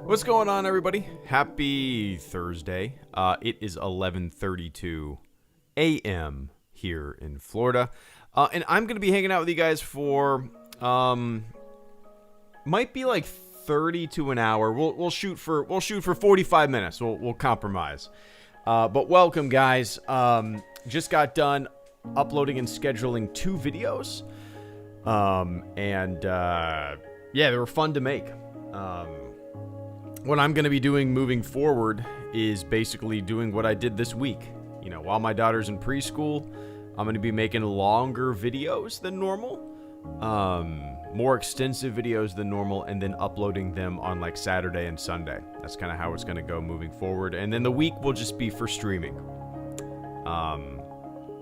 What's going on, everybody? Happy Thursday. It is 11:32 a.m. here in Florida, and I'm going to be hanging out with you guys for might be like 30 to an hour. We'll shoot for 45 minutes. We'll compromise. But welcome, guys. Just got done uploading and scheduling 2 videos, yeah, they were fun to make. What I'm going to be doing moving forward is basically doing what I did this week. You know, while my daughter's in preschool, I'm going to be making longer videos than normal, more extensive videos than normal, and then uploading them on like Saturday and Sunday. That's kind of how it's going to go moving forward. And then the week will just be for streaming.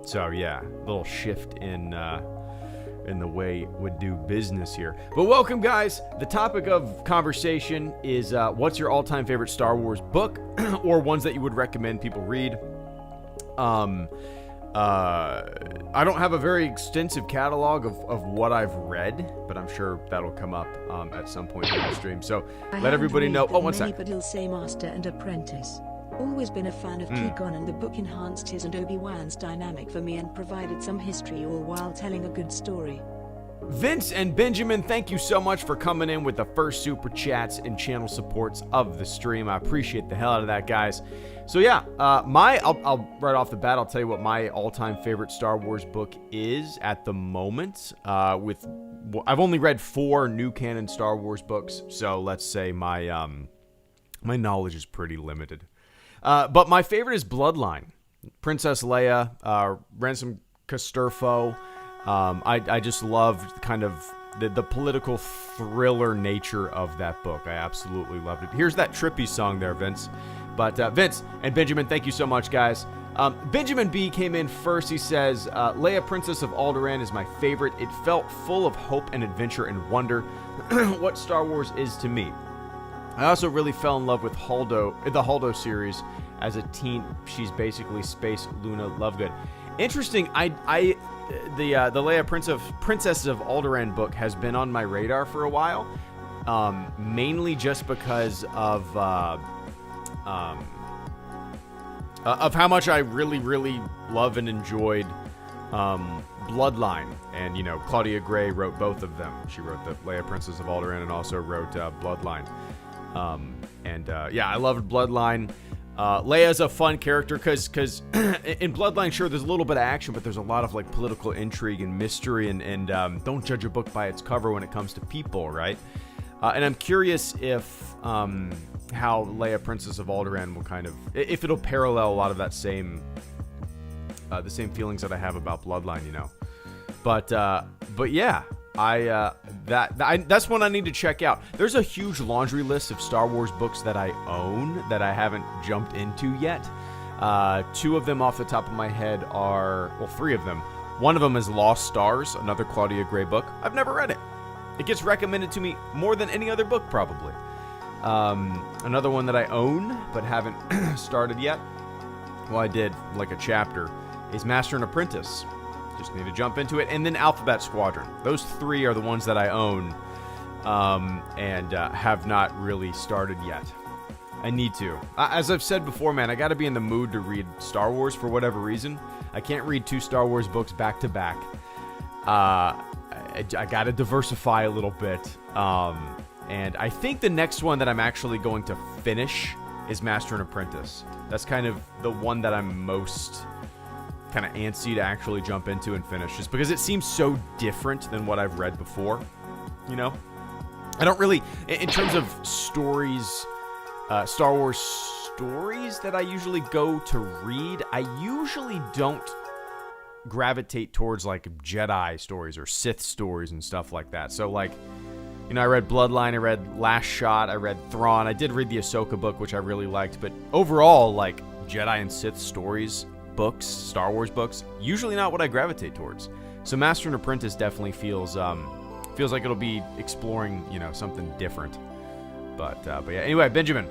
So yeah, a little shift in the way we do business here. But welcome, guys. The topic of conversation is what's your all-time favorite Star Wars book or ones that you would recommend people read. I don't have a very extensive catalog of what I've read, but I'm sure that'll come up at some point in the stream. So let everybody know. Oh, one sec. But he'll say Master and Apprentice. Always been a fan of Qui-Gon, and the book enhanced his and Obi-Wan's dynamic for me and provided some history all while telling a good story. Vince and Benjamin, thank you so much for coming in with the first super chats and channel supports of the stream. I appreciate the hell out of that, guys. So yeah, I'll right off the bat, I'll tell you what my all-time favorite Star Wars book is at the moment. I've only read 4 new canon Star Wars books, so let's say my knowledge is pretty limited. But my favorite is Bloodline. Princess Leia, Ransom Casturfo. I just loved kind of the political thriller nature of that book. I absolutely loved it. Here's that trippy song there, Vince. But Vince and Benjamin, thank you so much, guys. Benjamin B came in first. He says, Leia, Princess of Alderaan is my favorite. It felt full of hope and adventure and wonder. What Star Wars is to me. I also really fell in love with the Holdo series as a teen. She's basically Space Luna Lovegood. Interesting. The Leia Princess of Alderaan book has been on my radar for a while, mainly just because of how much I really love and enjoyed Bloodline. And, you know, Claudia Gray wrote both of them. She wrote the Leia Princess of Alderaan and also wrote Bloodline. Yeah, I loved Bloodline. Leia's a fun character because in Bloodline, sure, there's a little bit of action, but there's a lot of like political intrigue and mystery, and don't judge a book by its cover when it comes to people, right? And I'm curious if how Leia, Princess of Alderaan, will kind of, if it'll parallel a lot of that same the same feelings that I have about Bloodline, you know. But yeah. That's one I need to check out. There's a huge laundry list of Star Wars books that I own that I haven't jumped into yet. 2 of them off the top of my head are, well, 3 of them. One of them is Lost Stars, another Claudia Gray book. I've never read it. It gets recommended to me more than any other book, probably. Another one that I own but haven't started yet, well, I did like a chapter, is Master and Apprentice. Just need to jump into it. And then Alphabet Squadron. Those 3 are the ones that I own and have not really started yet. I need to. As I've said before, man, I got to be in the mood to read Star Wars for whatever reason. I can't read 2 Star Wars books back to back. I got to diversify a little bit. And I think the next one that I'm actually going to finish is Master and Apprentice. That's kind of the one that I'm most kind of antsy to actually jump into and finish, just because it seems so different than what I've read before, you know? I don't really, in terms of stories, Star Wars stories that I usually go to read, I usually don't gravitate towards like Jedi stories or Sith stories and stuff like that. So like, you know, I read Bloodline, I read Last Shot, I read Thrawn, I did read the Ahsoka book, which I really liked, but overall, like, Jedi and Sith stories, books, Star Wars books, usually not what I gravitate towards. So Master and Apprentice definitely feels like it'll be exploring, you know, something different. But yeah. Anyway, Benjamin,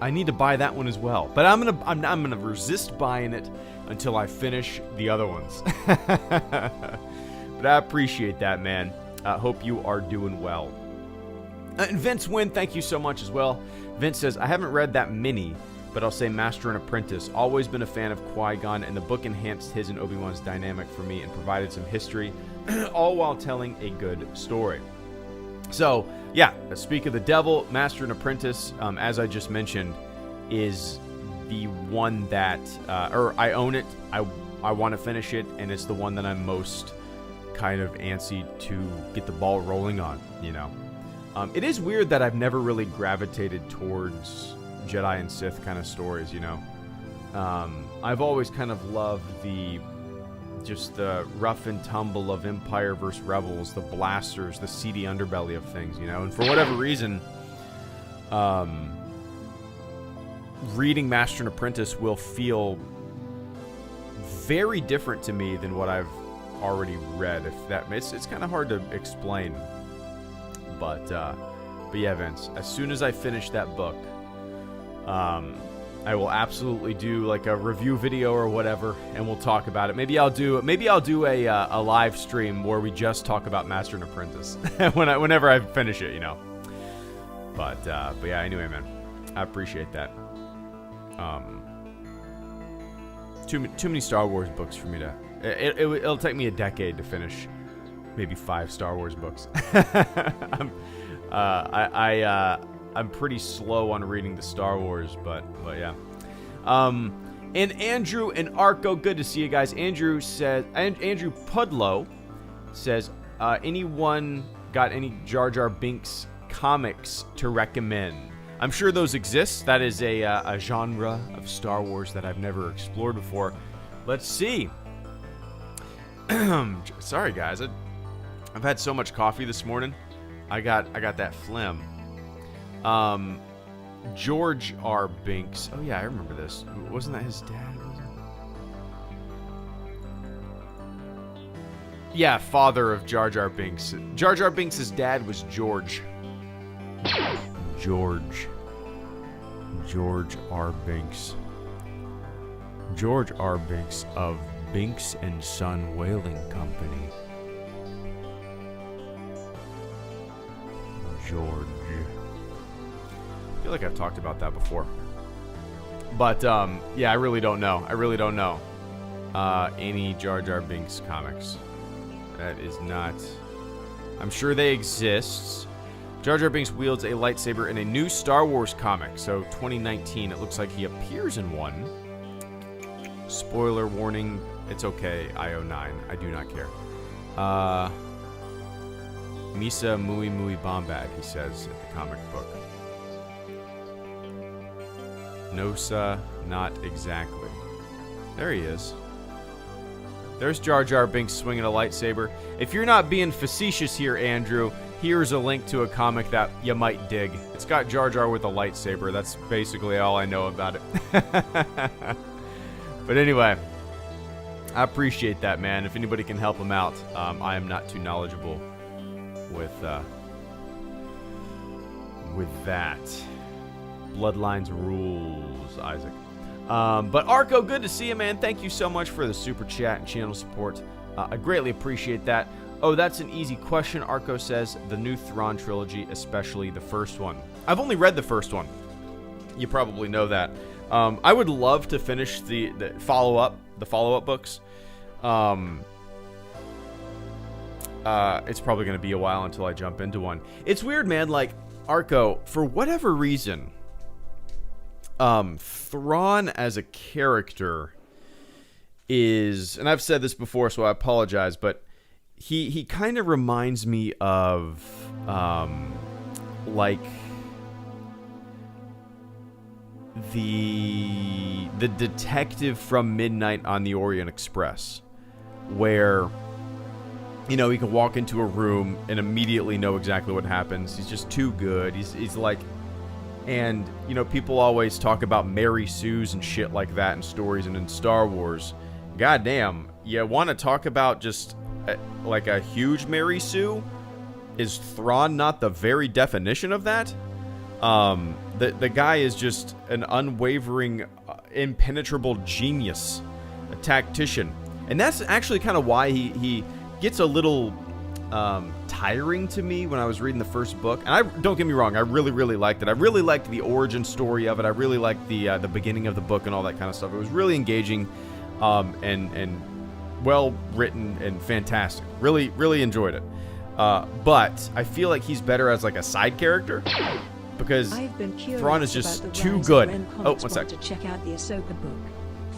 I need to buy that one as well. But I'm gonna resist buying it until I finish the other ones. But I appreciate that, man. Hope you are doing well. And Vince Wynn, thank you so much as well. Vince says, I haven't read that many, but I'll say Master and Apprentice. Always been a fan of Qui-Gon, and the book enhanced his and Obi-Wan's dynamic for me and provided some history, all while telling a good story. So, yeah, speak of the devil, Master and Apprentice, as I just mentioned, is the one that, or I own it, I want to finish it, and it's the one that I'm most kind of antsy to get the ball rolling on, you know. It is weird that I've never really gravitated towards Jedi and Sith kind of stories, you know. I've always kind of loved the rough and tumble of Empire versus Rebels, the blasters, the seedy underbelly of things, you know. And for whatever reason, reading Master and Apprentice will feel very different to me than what I've already read. If that it's kind of hard to explain, but yeah, Vince. As soon as I finish that book, I will absolutely do like a review video or whatever, and we'll talk about it. Maybe I'll do a live stream where we just talk about Master and Apprentice whenever I finish it, you know. But yeah, anyway, man, I appreciate that. Too many Star Wars books for me to. It'll take me a decade to finish maybe 5 Star Wars books. I'm pretty slow on reading the Star Wars, but yeah. And Andrew and Arco, good to see you guys. Andrew Pudlow says, anyone got any Jar Jar Binks comics to recommend? I'm sure those exist. That is a genre of Star Wars that I've never explored before. Let's see. Sorry, guys. I've had so much coffee this morning. I got that phlegm. George R. Binks. Oh yeah, I remember this. Wasn't that his dad? Yeah, father of Jar Jar Binks. Jar Jar Binks' dad was George. George R. Binks. George R. Binks of Binks and Son Whaling Company. George. I feel like I've talked about that before. But, yeah, I really don't know. Any Jar Jar Binks comics. That is not... I'm sure they exist. Jar Jar Binks wields a lightsaber in a new Star Wars comic. So, 2019, it looks like he appears in one. Spoiler warning, it's okay, IO9. I do not care. Misa Mui Mui Bombad, he says at the comic book. Nosa, not exactly. There he is. There's Jar Jar Binks swinging a lightsaber. If you're not being facetious here, Andrew, here's a link to a comic that you might dig. It's got Jar Jar with a lightsaber. That's basically all I know about it. But anyway, I appreciate that, man. If anybody can help him out, I am not too knowledgeable with that. Bloodlines rules, Isaac. But Arco, good to see you, man. Thank you so much for the super chat and channel support. I greatly appreciate that. Oh, that's an easy question, Arco says. The new Thrawn trilogy, especially the first one. I've only read the first one. You probably know that. I would love to finish the follow-up books. It's probably going to be a while until I jump into one. It's weird, man. Like, Arco, for whatever reason, Thrawn as a character is, and I've said this before, so I apologize, but he kind of reminds me of, like, the detective from Midnight on the Orient Express, where, you know, he can walk into a room and immediately know exactly what happens. He's just too good. He's like, and, you know, people always talk about Mary Sues and shit like that in stories and in Star Wars. Goddamn, you want to talk about just like a huge Mary Sue? Is Thrawn not the very definition of that? The guy is just an unwavering, impenetrable genius, a tactician. And that's actually kind of why he gets a little tiring to me when I was reading the first book. And don't get me wrong, I really, really liked it. I really liked the origin story of it. I really liked the beginning of the book and all that kind of stuff. It was really engaging, and well written and fantastic. Really, really enjoyed it. But I feel like he's better as like a side character because Thrawn is just too good. Oh, one sec. To check out the Ahsoka book.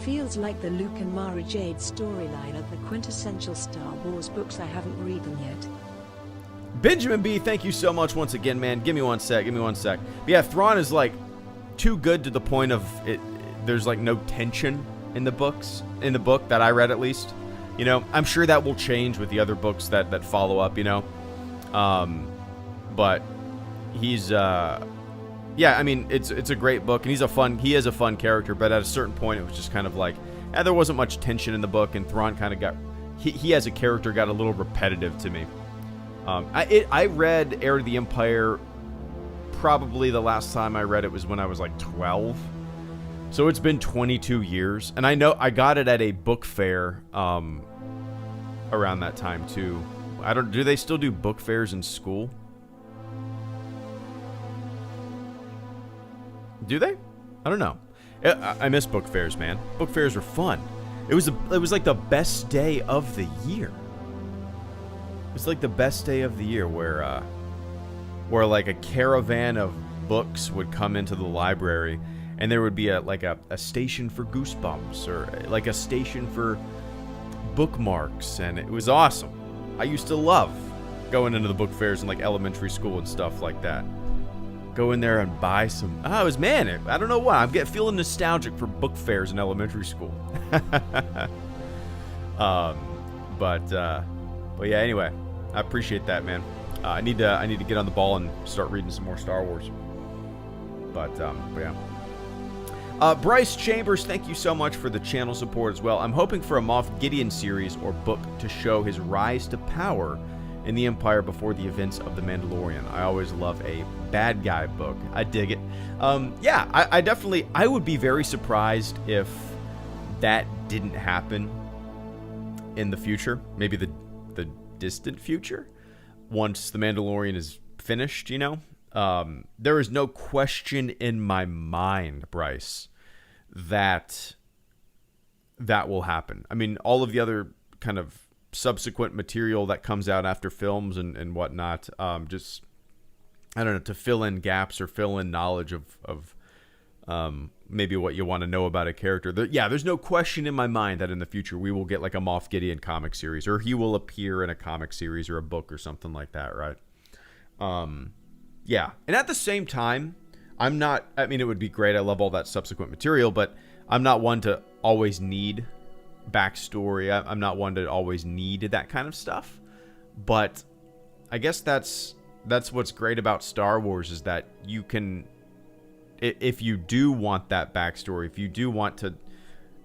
Feels like the Luke and Mara Jade storyline are the quintessential Star Wars books. I haven't read them yet. Benjamin B, thank you so much once again, man. Give me one sec. But yeah, Thrawn is like too good to the point of it. There's like no tension in the book that I read, at least. You know, I'm sure that will change with the other books that follow up, you know. But he's yeah, I mean, it's a great book, and he is a fun character, but at a certain point it was just kind of like, there wasn't much tension in the book, and Thrawn kind of he as a character got a little repetitive to me. I read Heir to the Empire, probably the last time I read it was when I was like 12. So it's been 22 years, and I know I got it at a book fair around that time too. Do they still do book fairs in school? Do they? I don't know. I miss book fairs, man. Book fairs were fun. It was like the best day of the year. It was like the best day of the year where like a caravan of books would come into the library, and there would be a station for Goosebumps or like a station for bookmarks, and it was awesome. I used to love going into the book fairs in like elementary school and stuff like that. Go in there and buy some. I don't know why. I'm feeling nostalgic for book fairs in elementary school. But yeah. Anyway, I appreciate that, man. I need to get on the ball and start reading some more Star Wars. But yeah. Bryce Chambers, thank you so much for the channel support as well. I'm hoping for a Moff Gideon series or book to show his rise to power in the Empire before the events of The Mandalorian. I always love a bad guy book. I dig it. Yeah, I would be very surprised if that didn't happen in the future. Maybe the distant future. Once The Mandalorian is finished, you know? There is no question in my mind, Bryce, that will happen. I mean, all of the other kind of subsequent material that comes out after films and whatnot, just, I don't know, to fill in gaps or fill in knowledge of maybe what you want to know about a character. There's no question in my mind that in the future we will get like a Moff Gideon comic series, or he will appear in a comic series or a book or something like that, right? Yeah. And at the same time, it would be great. I love all that subsequent material, but I'm not one to always need backstory. I'm not one to always need that kind of stuff. But I guess that's what's great about Star Wars, is that you can, if you do want that backstory, if you do want to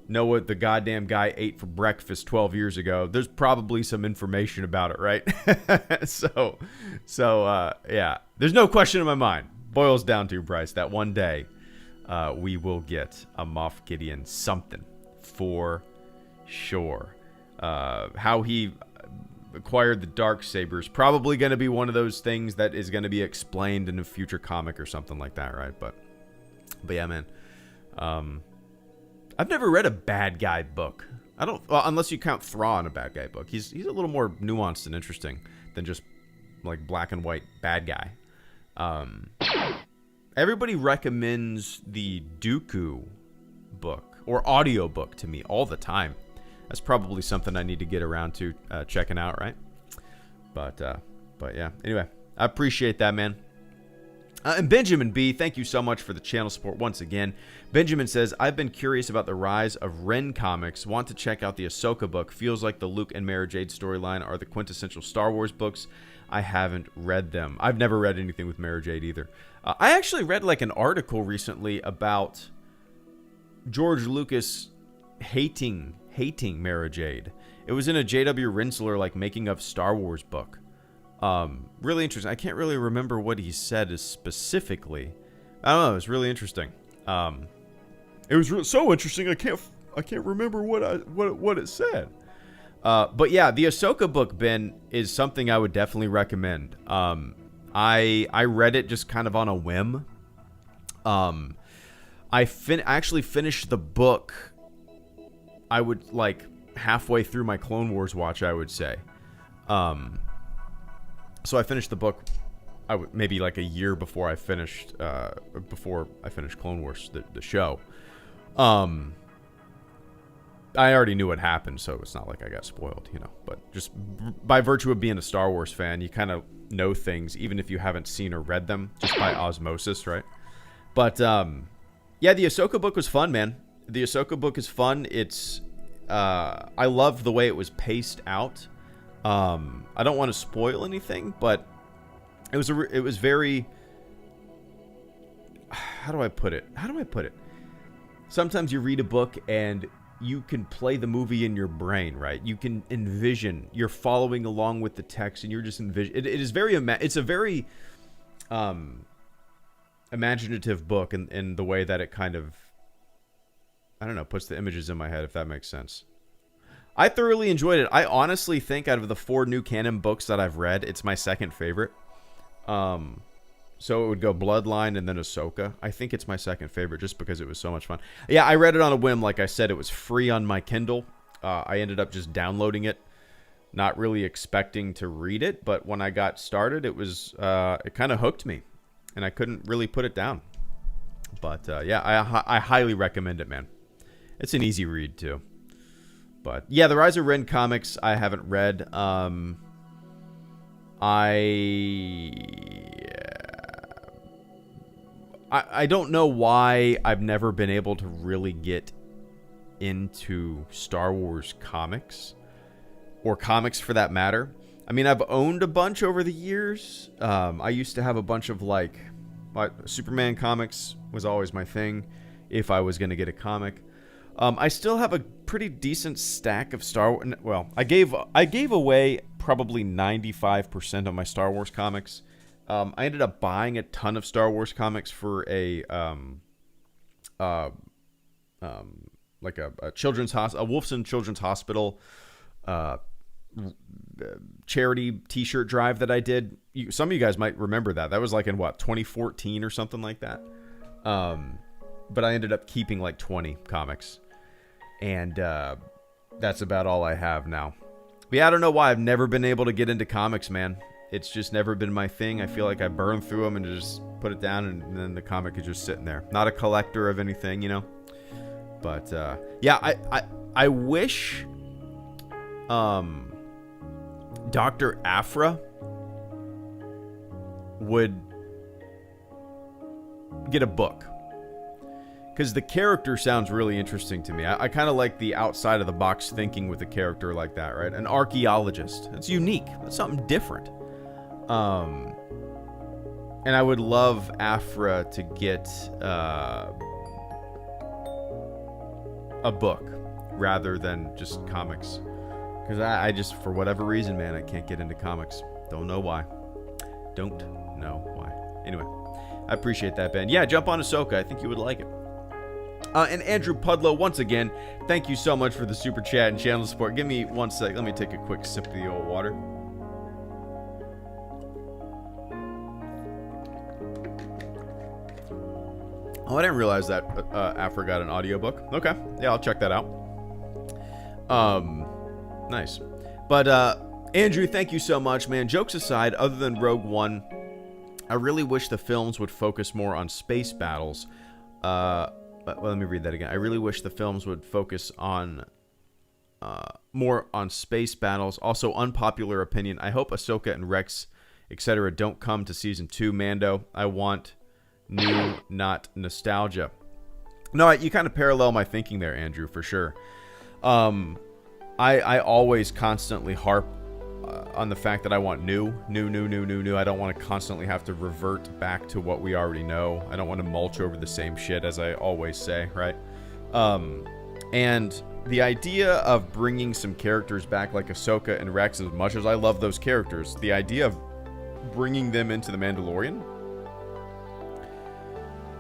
know what the goddamn guy ate for breakfast 12 years ago, there's probably some information about it, right? So yeah, there's no question in my mind. Boils down to, Bryce, that one day we will get a Moff Gideon something for sure. How he acquired the Darksabers, probably going to be one of those things that is going to be explained in a future comic or something like that, right? But yeah, man. I've never read a bad guy book. Unless you count Thrawn a bad guy book. He's a little more nuanced and interesting than just like black and white bad guy. Everybody recommends the Dooku book or audio book to me all the time. That's probably something I need to get around to checking out, right? But yeah. Anyway, I appreciate that, man. And Benjamin B, thank you so much for the channel support once again. Benjamin says, I've been curious about the rise of Ren comics. Want to check out the Ahsoka book. Feels like the Luke and Mara Jade storyline are the quintessential Star Wars books. I haven't read them. I've never read anything with Mara Jade either. I actually read like an article recently about George Lucas hating Mara Jade. It was in a J.W. Rinsler like making of Star Wars book. Really interesting. I can't really remember what he said specifically. I don't know. It was really interesting. It was so interesting. I can't remember what it said. But yeah, the Ahsoka book, Ben, is something I would definitely recommend. I read it just kind of on a whim. I actually finished the book. I would like halfway through my Clone Wars watch, I would say. So I finished the book. Maybe like a year before I finished Clone Wars, the show. I already knew what happened, so it's not like I got spoiled, you know. But just by virtue of being a Star Wars fan, you kind of know things, even if you haven't seen or read them, just by osmosis, right? But yeah, the Ahsoka book was fun, man. The Ahsoka book is fun. It's I love the way it was paced out. I don't want to spoil anything, but it was very. How do I put it? Sometimes you read a book and you can play the movie in your brain, right? You can envision. You're following along with the text, and you're just envision. It is very. It's a very imaginative book in the way that it kind of, I don't know, puts the images in my head, if that makes sense. I thoroughly enjoyed it. I honestly think out of the 4 new canon books that I've read, it's my second favorite. So it would go Bloodline and then Ahsoka. I think it's my second favorite just because it was so much fun. Yeah, I read it on a whim. Like I said, it was free on my Kindle. I ended up just downloading it, not really expecting to read it. But when I got started, it was it kind of hooked me, and I couldn't really put it down. But yeah, I highly recommend it, man. It's an easy read too. But yeah, the Rise of Ren comics I haven't read. I don't know why I've never been able to really get into Star Wars comics, or comics for that matter. I mean, I've owned a bunch over the years. I used to have a bunch of like Superman comics was always my thing if I was going to get a comic. I still have a pretty decent stack of Star Wars. Well, I gave away probably 95% of my Star Wars comics. I ended up buying a ton of Star Wars comics for a children's a Wolfson Children's Hospital charity T-shirt drive that I did. Some of you guys might remember that. That was like in 2014 or something like that. But I ended up keeping like 20 comics, and that's about all I have now. But yeah, I don't know why I've never been able to get into comics, man. It's just never been my thing. I feel like I burn through them and just put it down, and then the comic is just sitting there. Not a collector of anything, you know. But yeah, I wish Dr. Aphra would get a book, because the character sounds really interesting to me. I kind of like the outside of the box thinking with a character like that, right? An archaeologist. It's unique. That's something different. And I would love Aphra to get a book rather than just comics, because I just, for whatever reason, man, I can't get into comics. Don't know why. Anyway, I appreciate that, Ben. Yeah, jump on Ahsoka. I think you would like it. And Andrew Pudlow, once again, thank you so much for the super chat and channel support. Give me 1 sec. Let me take a quick sip of the old water. Oh, I didn't realize that Aphra got an audiobook. Okay. Yeah, I'll check that out. Nice. But, Andrew, thank you so much, man. Jokes aside, other than Rogue One, I really wish the films would focus more on space battles. Well, let me read that again. I really wish the films would focus on more on space battles. Also, unpopular opinion. I hope Ahsoka and Rex, etc., don't come to season 2. Mando. I want new, not nostalgia. No, you kind of parallel my thinking there, Andrew, for sure. I always constantly harp on the fact that I want new. I don't want to constantly have to revert back to what we already know. I don't want to mulch over the same shit, as I always say, right? And the idea of bringing some characters back like Ahsoka and Rex, as much as I love those characters, the idea of bringing them into The Mandalorian,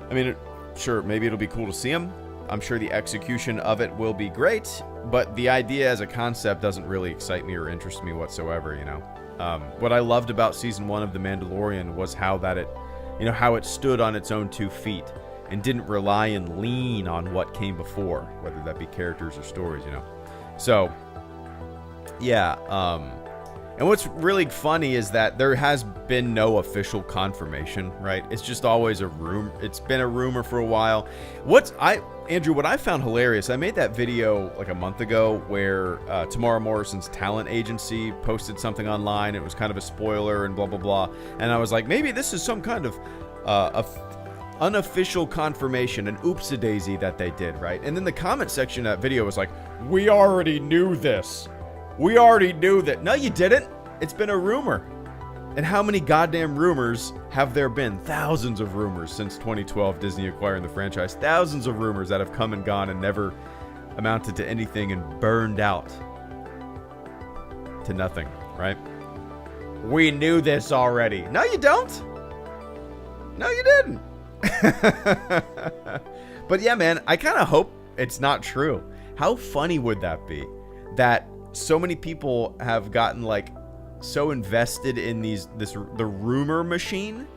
I mean, sure, maybe it'll be cool to see them. I'm sure the execution of it will be great, but the idea as a concept doesn't really excite me or interest me whatsoever, you know. What I loved about season 1 of The Mandalorian was how it stood on its own 2 feet and didn't rely and lean on what came before, whether that be characters or stories, you know. So, yeah, and what's really funny is that there has been no official confirmation, right? It's just always a rumor. It's been a rumor for a while. Andrew, what I found hilarious, I made that video like a month ago where Tamara Morrison's talent agency posted something online. It was kind of a spoiler and blah, blah, blah. And I was like, maybe this is some kind of unofficial confirmation, an oopsie-daisy that they did, right? And then the comment section of that video was like, we already knew this. We already knew that. No, you didn't. It's been a rumor. And how many goddamn rumors have there been? Thousands of rumors since 2012, Disney acquiring the franchise. Thousands of rumors that have come and gone and never amounted to anything and burned out to nothing, right? We knew this already. No, you don't. No, you didn't. But yeah, man, I kind of hope it's not true. How funny would that be? That so many people have gotten like so invested in the rumor machine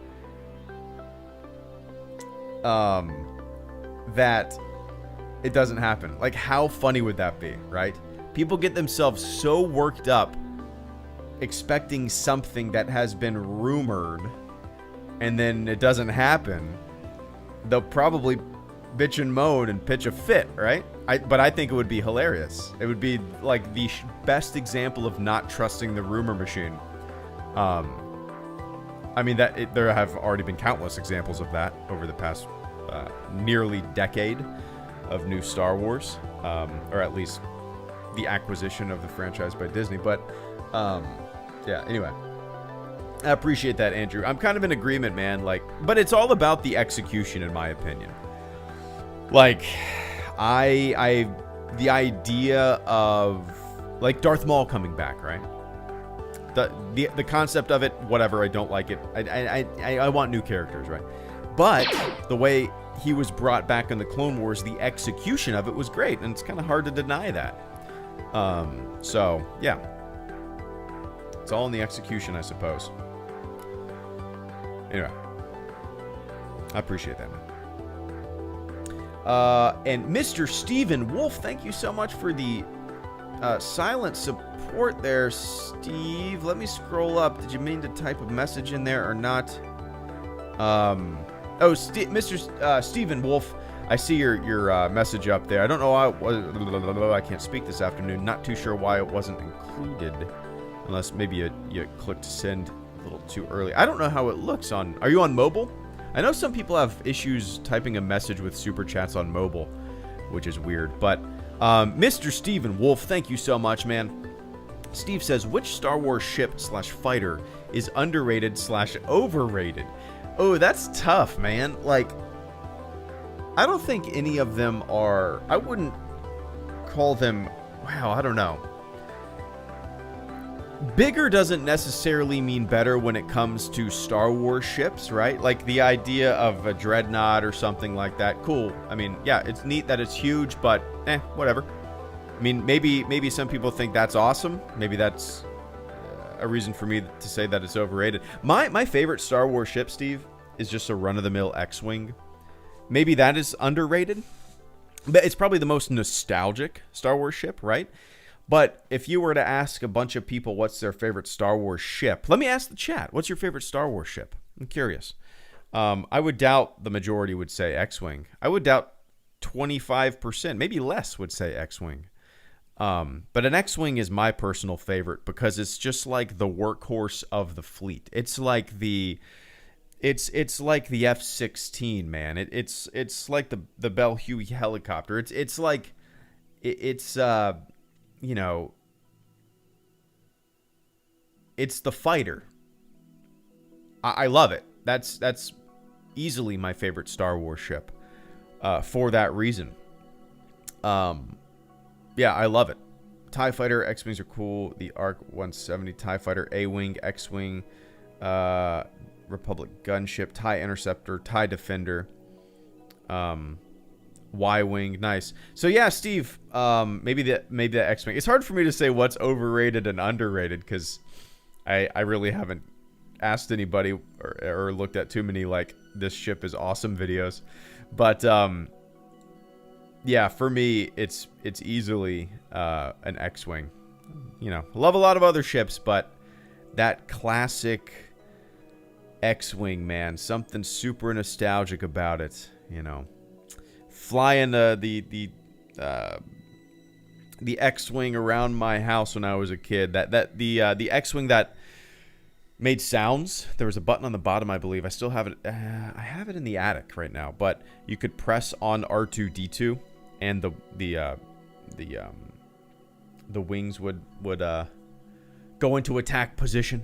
that it doesn't happen. Like, how funny would that be, right? People get themselves so worked up expecting something that has been rumored, and then it doesn't happen. They'll probably bitch and moan and pitch a fit, right? But I think it would be hilarious. It would be like the best example of not trusting the rumor machine. I mean, there have already been countless examples of that over the past nearly decade of new Star Wars, or at least the acquisition of the franchise by Disney. But yeah, anyway, I appreciate that, Andrew. I'm kind of in agreement, man. Like, but it's all about the execution, in my opinion. Like, the idea of like Darth Maul coming back, right? The concept of it, whatever. I don't like it. I want new characters, right? But the way he was brought back in the Clone Wars, the execution of it was great, and it's kind of hard to deny that. So yeah, it's all in the execution, I suppose. Anyway, I appreciate that, man. And Mr. Stephen Wolf, thank you so much for the silent support there, Steve. Let me scroll up. Did you mean to type a message in there or not? Mr. Stephen Wolf, I see your message up there. I don't know why I can't speak this afternoon. Not too sure why it wasn't included, unless maybe you clicked send a little too early. I don't know how it looks on. Are you on mobile? I know some people have issues typing a message with super chats on mobile, which is weird. But Mr. Stephen Wolf, thank you so much, man. Steve says, which Star Wars ship / fighter is underrated / overrated? Oh, that's tough, man. Like, I don't think any of them are. I wouldn't call them. Wow, I don't know. Bigger doesn't necessarily mean better when it comes to Star Wars ships, right? Like the idea of a dreadnought or something like that. Cool. I mean, yeah, it's neat that it's huge, but whatever. I mean, maybe some people think that's awesome. Maybe that's a reason for me to say that it's overrated. My favorite Star Wars ship, Steve, is just a run-of-the-mill X-Wing. Maybe that is underrated, but it's probably the most nostalgic Star Wars ship, right? But if you were to ask a bunch of people what's their favorite Star Wars ship, let me ask the chat. What's your favorite Star Wars ship? I'm curious. I would doubt the majority would say X-Wing. I would doubt 25%, maybe less, would say X-Wing. But an X-Wing is my personal favorite because it's just like the workhorse of the fleet. It's like the F-16, man. It's like the Bell Huey helicopter. It's it's the fighter. I love it. That's easily my favorite Star Wars ship for that reason. Yeah, I love it. TIE Fighter, X-Wings are cool. The ARC 170, TIE Fighter, A-Wing, X-Wing, Republic Gunship, TIE Interceptor, TIE Defender. Y-wing, nice. So yeah, Steve, maybe the X-wing. It's hard for me to say what's overrated and underrated because I really haven't asked anybody or looked at too many like this ship is awesome videos, but yeah, for me it's easily an X-wing. You know, love a lot of other ships, but that classic X-wing, man, something super nostalgic about it. You know, flying the X-wing around my house when I was a kid. The X-wing that made sounds. There was a button on the bottom, I believe. I still have it. I have it in the attic right now. But you could press on R2-D2, and the wings would go into attack position.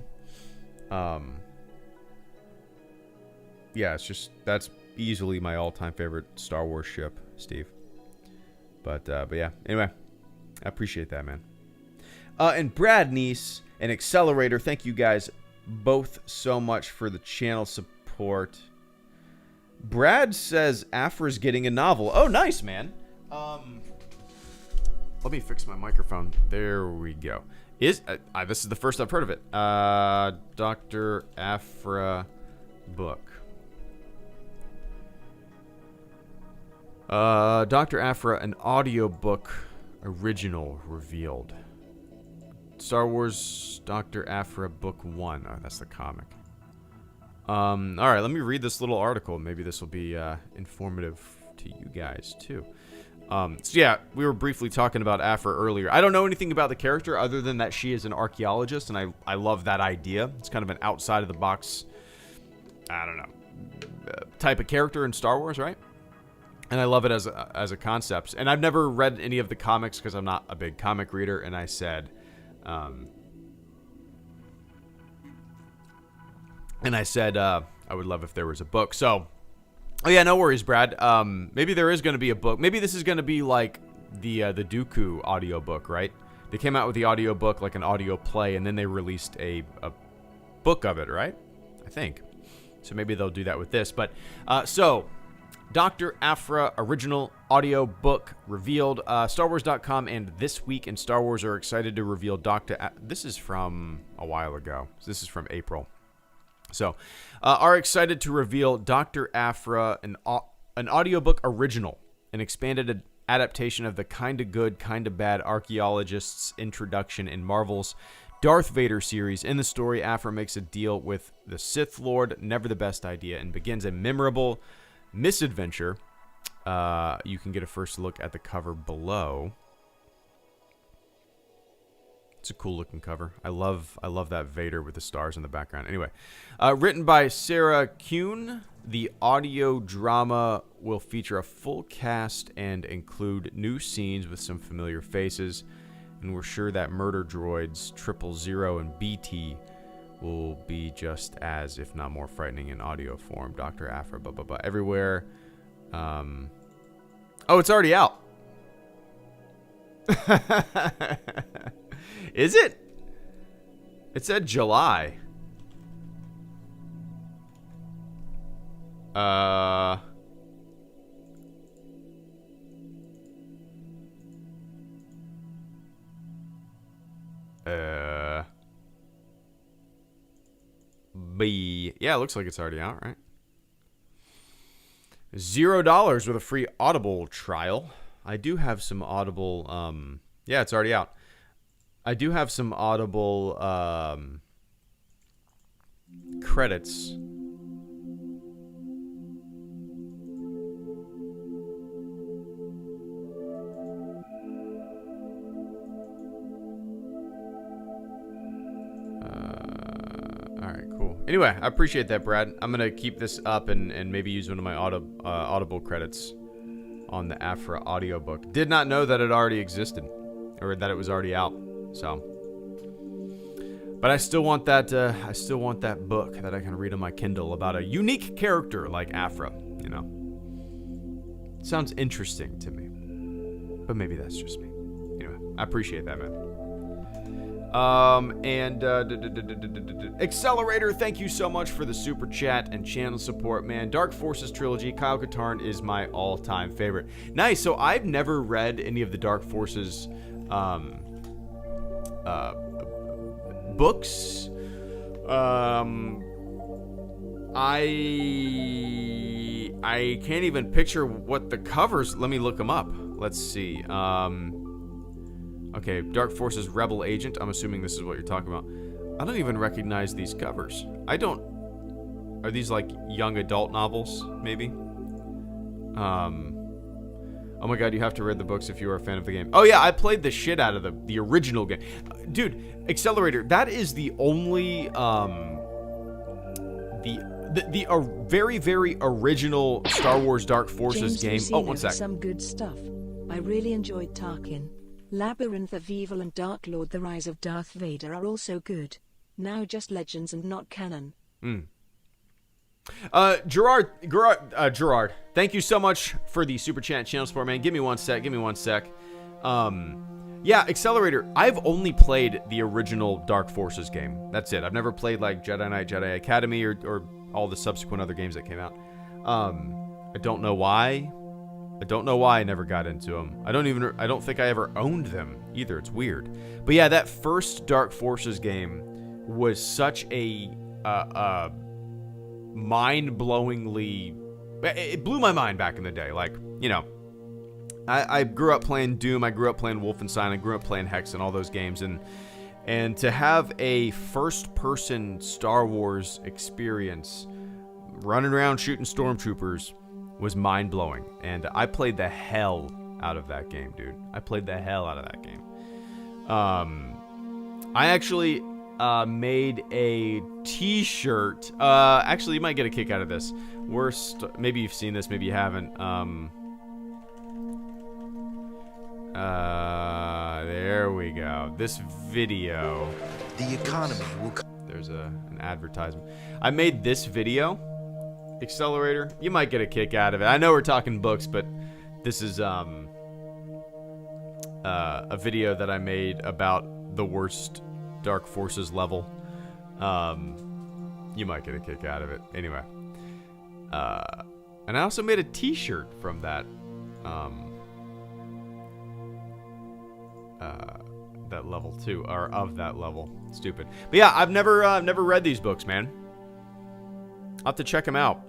Yeah, that's easily my all-time favorite Star Wars ship, Steve. But yeah, anyway, I appreciate that, man. And Brad Neese and Accelerator, thank you guys both so much for the channel support. Brad says Afra's getting a novel. Oh, nice, man. Let me fix my microphone. There we go. This is the first I've heard of it. Dr. Afra book. Dr. Afra, an audiobook original revealed. Star Wars Dr. Afra Book 1. Oh, that's the comic. All right, let me read this little article. Maybe this will be informative to you guys, too. So, yeah, we were briefly talking about Afra earlier. I don't know anything about the character other than that she is an archaeologist, and I love that idea. It's kind of an outside-of-the-box, I don't know, type of character in Star Wars, right? And I love it as a concept. And I've never read any of the comics because I'm not a big comic reader, and I said... I would love if there was a book. So, oh yeah, no worries, Brad. Maybe there is going to be a book. Maybe this is going to be like the Dooku audiobook, right? They came out with the audiobook, like an audio play, and then they released a book of it, right? I think. So maybe they'll do that with this. But, so... Dr. Afra original audio book revealed. StarWars.com and This Week in Star Wars are excited to reveal this is from a while ago. This is from April. So, are excited to reveal Dr. Afra, an audiobook original, an expanded adaptation of the Kinda Good, Kinda Bad Archaeologist's introduction in Marvel's Darth Vader series. In the story, Afra makes a deal with the Sith Lord, never the best idea, and begins a memorable misadventure. You can get a first look at the cover below. It's a cool looking cover. I love that Vader with the stars in the background. Anyway, written by Sarah Kuhn, the audio drama will feature a full cast and include new scenes with some familiar faces. And we're sure that murder droids 000 and BT will be just as, if not more, frightening in audio form. Dr. Afra, blah, blah, blah, everywhere. Oh, it's already out. Is it? It said July. Yeah, it looks like it's already out, right? $0 with a free Audible trial. I do have some Audible, yeah, it's already out. I do have some Audible, credits. Anyway, I appreciate that, Brad. I'm going to keep this up and maybe use one of my Audible credits on the Afra audiobook. Did not know that it already existed, or that it was already out. So, but I still want that book that I can read on my Kindle about a unique character like Afra, you know. Sounds interesting to me. But maybe that's just me. Anyway, I appreciate that, man. Accelerator, thank you so much for the super chat and channel support, man. Dark Forces trilogy, Kyle Katarn is my all-time favorite. Nice. So I've never read any of the Dark Forces books. I can't even picture what the covers. Let me look them up. Let's see. Okay, Dark Forces Rebel Agent. I'm assuming this is what you're talking about. I don't even recognize these covers. I don't. Are these like young adult novels, maybe? Oh my god, you have to read the books if you are a fan of the game. Oh yeah, I played the shit out of the original game. Dude, Accelerator, that is the only the very, very original Star Wars Dark Forces game. Oh, one sec. Some good stuff. I really enjoyed Tarkin. Labyrinth of Evil and Dark Lord The Rise of Darth Vader are also good. Now just legends and not canon. Gerard, thank you so much for the super chat channel support, man. Give me one sec. Yeah, Accelerator, I've only played the original Dark Forces game. That's it. I've never played like Jedi Knight, Jedi Academy, or all the subsequent other games that came out. I don't know why. I never got into them. I don't think I ever owned them either. It's weird. But yeah, that first Dark Forces game was such a mind-blowingly... It blew my mind back in the day. Like, you know, I grew up playing Doom. I grew up playing Wolfenstein. I grew up playing Hex and all those games. And to have a first-person Star Wars experience running around shooting stormtroopers was mind-blowing, and I played the hell out of that game, dude. I played the hell out of that game. I actually made a t-shirt. Actually, you might get a kick out of this. Maybe you've seen this, maybe you haven't. There we go. This video. The economy will... There's an advertisement. I made this video. Accelerator, you might get a kick out of it. I know we're talking books, but this is a video that I made about the worst Dark Forces level. You might get a kick out of it. Anyway. And I also made a t-shirt from that that level too, or of that level. Stupid. But yeah, I've never read these books, man. I'll have to check them out.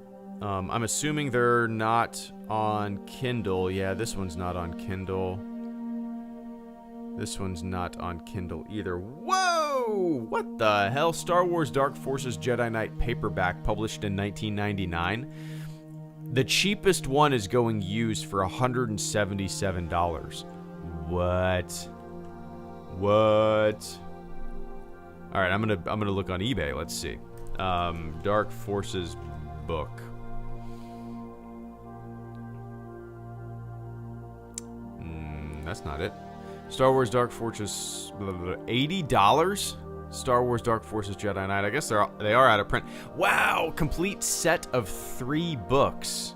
I'm assuming they're not on Kindle. Yeah, this one's not on Kindle. This one's not on Kindle either. Whoa! What the hell? Star Wars Dark Forces Jedi Knight paperback, published in 1999. The cheapest one is going used for $177. What? All right, I'm gonna look on eBay. Let's see. Dark Forces book. That's not it. Star Wars Dark Forces, $80. Star Wars Dark Forces Jedi Knight. I guess they are out of print. Wow, complete set of 3 books.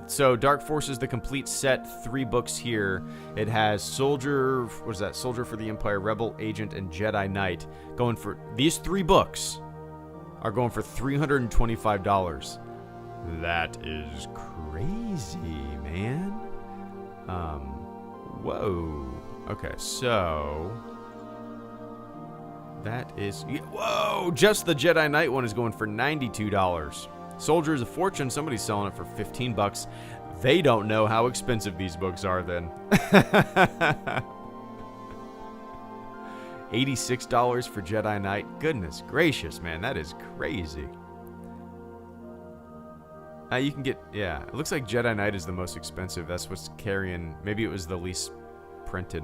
So Dark Forces, the complete set, 3 books here. It has Soldier, what is that? Soldier for the Empire, Rebel Agent, and Jedi Knight. Going for these 3 books are going for $325. That is crazy, man. Whoa. Okay, so that is, whoa, just the Jedi Knight one is going for $92. Soldier is a fortune. Somebody's selling it for $15. They don't know how expensive these books are then. $86 for Jedi Knight. Goodness gracious, man, that is crazy. You can get, yeah, it looks like Jedi Knight is the most expensive. That's what's carrying, maybe it was the least printed.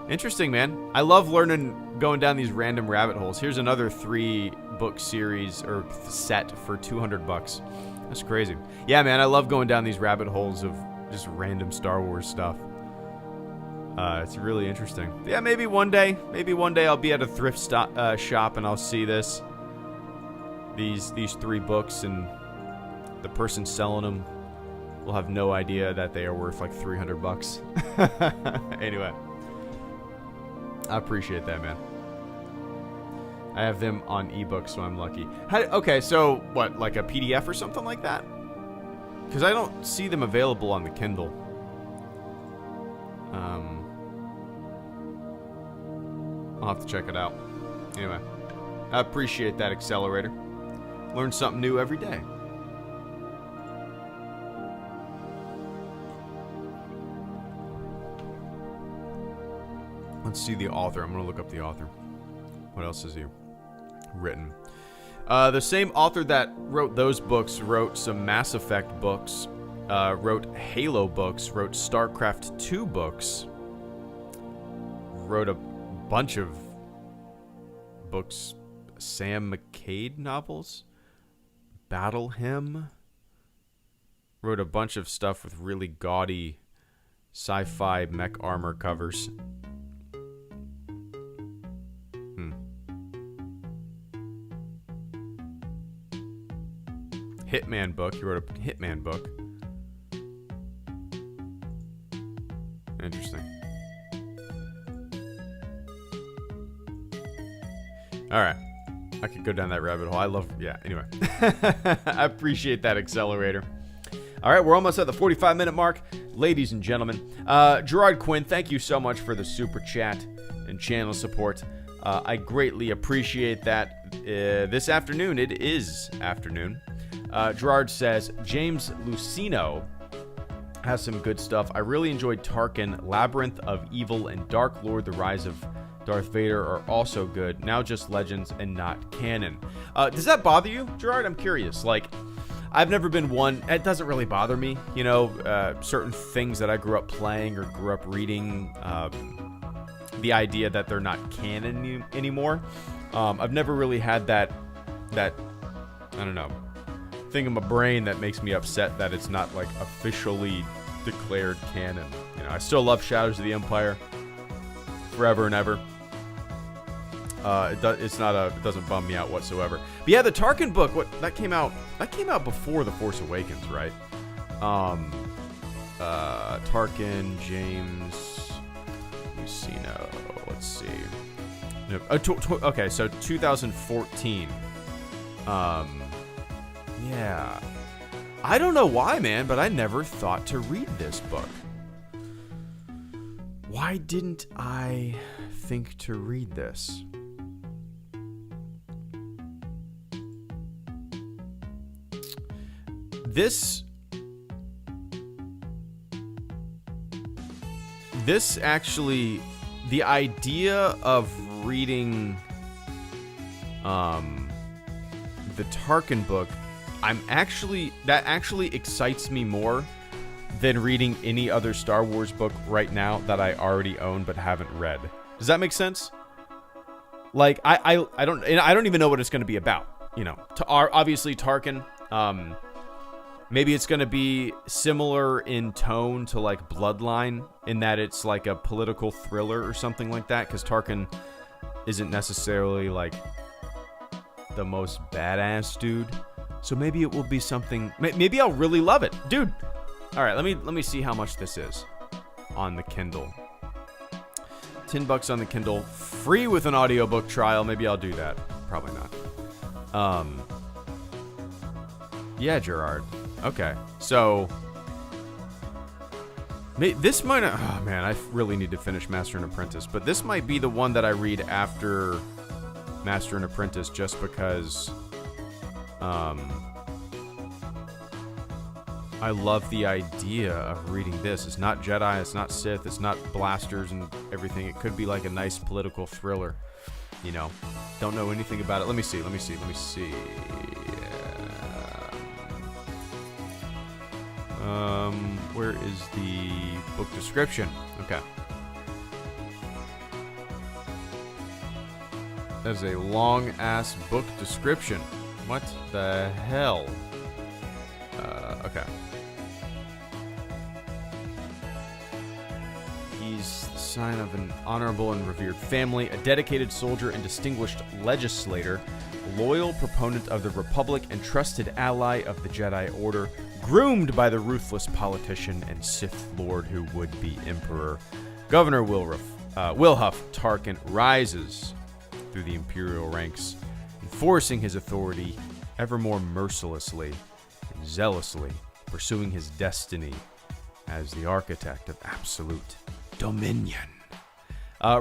Interesting, man. I love going down these random rabbit holes. Here's another 3-book series or set for $200. That's crazy. Yeah, man, I love going down these rabbit holes of just random Star Wars stuff. It's really interesting. Yeah, maybe one day I'll be at a thrift shop and I'll see this. These 3 books, and the person selling them will have no idea that they are worth like $300. Anyway, I appreciate that, man. I have them on ebook, so I'm lucky. Okay, so what, like a PDF or something like that? Because I don't see them available on the Kindle. I'll have to check it out. Anyway, I appreciate that, Accelerator. Learn something new every day. Let's see the author. I'm going to look up the author. What else is he written? The same author that wrote those books wrote some Mass Effect books, wrote Halo books, wrote StarCraft 2 books, wrote a bunch of books, Sam McCade novels, Battle Hymn, wrote a bunch of stuff with really gaudy sci-fi mech armor covers. Hitman book. He wrote a Hitman book. Interesting. Alright. I could go down that rabbit hole. I love... Yeah, anyway. I appreciate that, Accelerator. Alright, we're almost at the 45-minute mark. Ladies and gentlemen. Gerard Quinn, thank you so much for the super chat and channel support. I greatly appreciate that. This afternoon, it is afternoon. Gerard says, James Lucino has some good stuff. I really enjoyed Tarkin, Labyrinth of Evil, and Dark Lord, The Rise of Darth Vader are also good. Now just legends and not canon. Does that bother you, Gerard? I'm curious. Like, I've never been one... It doesn't really bother me. You know, certain things that I grew up playing or grew up reading, the idea that they're not canon anymore. I've never really had that, I don't know, thing in my brain that makes me upset that it's not like officially declared canon. You know, I still love Shadows of the Empire forever and ever. It doesn't bum me out whatsoever. But yeah, the Tarkin book, that came out before The Force Awakens, right? Tarkin, James Lucino. Let's see. No, okay, so 2014. Yeah. I don't know why, man, but I never thought to read this book. Why didn't I think to read this? This actually, the idea of reading the Tarkin book, that actually excites me more than reading any other Star Wars book right now that I already own but haven't read. Does that make sense? Like, I don't even know what it's going to be about. You know, obviously Tarkin. Maybe it's going to be similar in tone to like Bloodline, in that it's like a political thriller or something like that, because Tarkin isn't necessarily like the most badass dude. So maybe it will be something. Maybe I'll really love it, dude. All right, let me see how much this is on the Kindle. $10 on the Kindle, free with an audiobook trial. Maybe I'll do that. Probably not. Yeah, Gerard. Okay, so this might. Oh man, I really need to finish Master and Apprentice, but this might be the one that I read after Master and Apprentice, just because I love the idea of reading this. It's not Jedi, it's not Sith, it's not blasters and everything. It could be like a nice political thriller, you know. Don't know anything about it. Let me see. Where is the book description? Okay. That is a long-ass book description. What the hell? Okay. He's the son of an honorable and revered family, a dedicated soldier and distinguished legislator, loyal proponent of the Republic and trusted ally of the Jedi Order. groomed by the ruthless politician and Sith Lord who would be Emperor, Governor Wilhuff Tarkin rises through the Imperial ranks, enforcing his authority ever more mercilessly and zealously, pursuing his destiny as the architect of absolute dominion.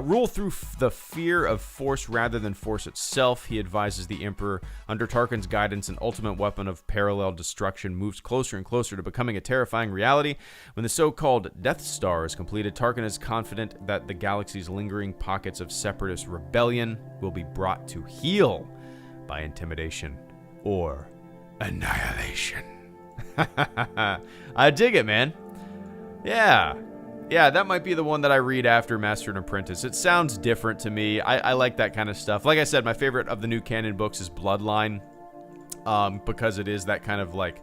Rule through the fear of force rather than force itself, he advises the Emperor. Under Tarkin's guidance, an ultimate weapon of parallel destruction moves closer and closer to becoming a terrifying reality. When the so-called Death Star is completed, Tarkin is confident that the galaxy's lingering pockets of separatist rebellion will be brought to heel by intimidation or annihilation. I dig it, man. Yeah, that might be the one that I read after Master and Apprentice. It sounds different to me. I like that kind of stuff. Like I said, my favorite of the new canon books is Bloodline, because it is that kind of like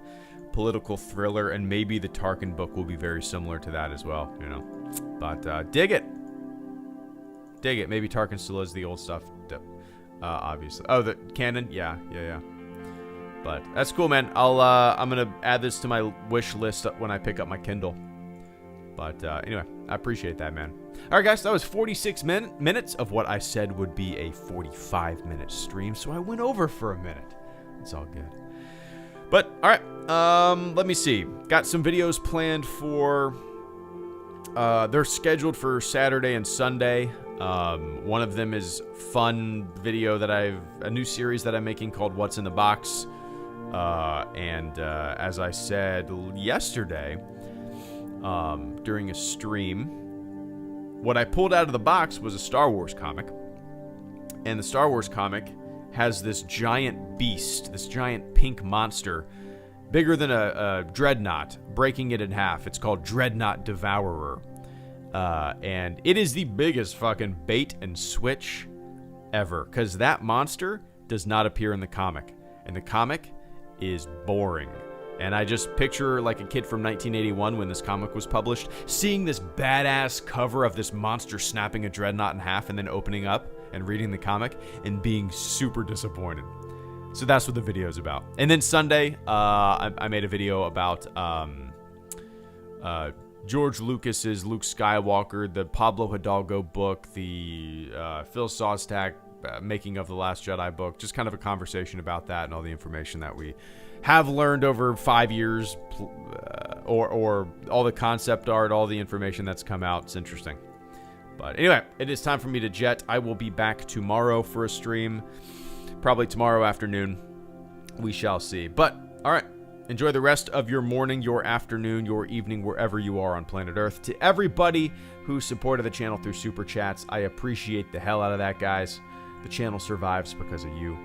political thriller, and maybe the Tarkin book will be very similar to that as well, you know. But dig it. Maybe Tarkin still is the old stuff, obviously. Oh, the canon? Yeah. But that's cool, man. I'm gonna add this to my wish list when I pick up my Kindle. But anyway, I appreciate that, man. All right, guys, that was 46 minutes of what I said would be a 45-minute stream, so I went over for a minute. It's all good. But, all right, let me see. Got some videos planned for... they're scheduled for Saturday and Sunday. One of them is fun video that a new series that I'm making called What's in the Box. And as I said yesterday... during a stream, what I pulled out of the box was a Star Wars comic, and the Star Wars comic has this giant beast, this giant pink monster, bigger than a dreadnought, breaking it in half. It's called Dreadnought Devourer, and it is the biggest fucking bait and switch ever, because that monster does not appear in the comic, and the comic is boring. And I just picture like a kid from 1981 when this comic was published, seeing this badass cover of this monster snapping a dreadnought in half and then opening up and reading the comic and being super disappointed. So that's what the video is about. And then Sunday, I made a video about George Lucas's Luke Skywalker, the Pablo Hidalgo book, the Phil Szostak Making of the Last Jedi book, just kind of a conversation about that and all the information that we have learned over 5 years, or all the concept art, all the information that's come out. It's interesting. But anyway, it is time for me to jet. I will be back tomorrow for a stream, probably tomorrow afternoon. We shall see. But, all right, enjoy the rest of your morning, your afternoon, your evening, wherever you are on planet Earth. To everybody who supported the channel through Super Chats, I appreciate the hell out of that, guys. The channel survives because of you.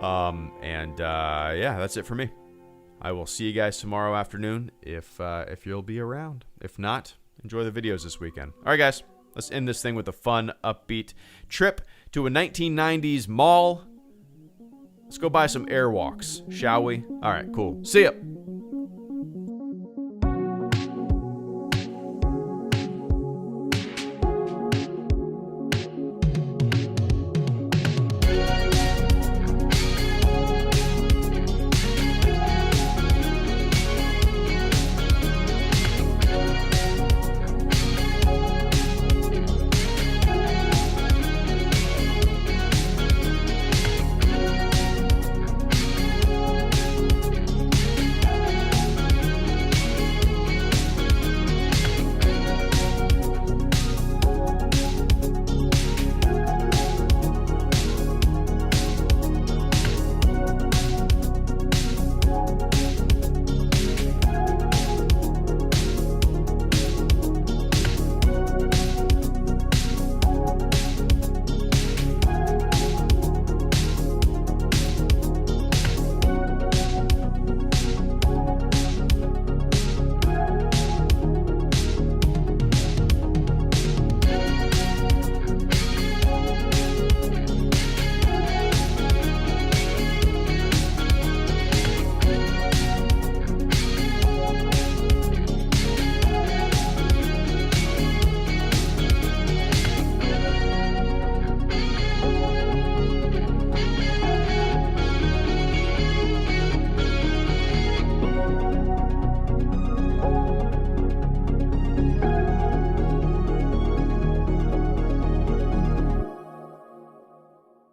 Yeah, that's it for me. I will see you guys tomorrow afternoon if you'll be around. If not, enjoy the videos this weekend. All right, guys, let's end this thing with a fun, upbeat trip to a 1990s mall. Let's go buy some airwalks, shall we? All right, cool. See ya.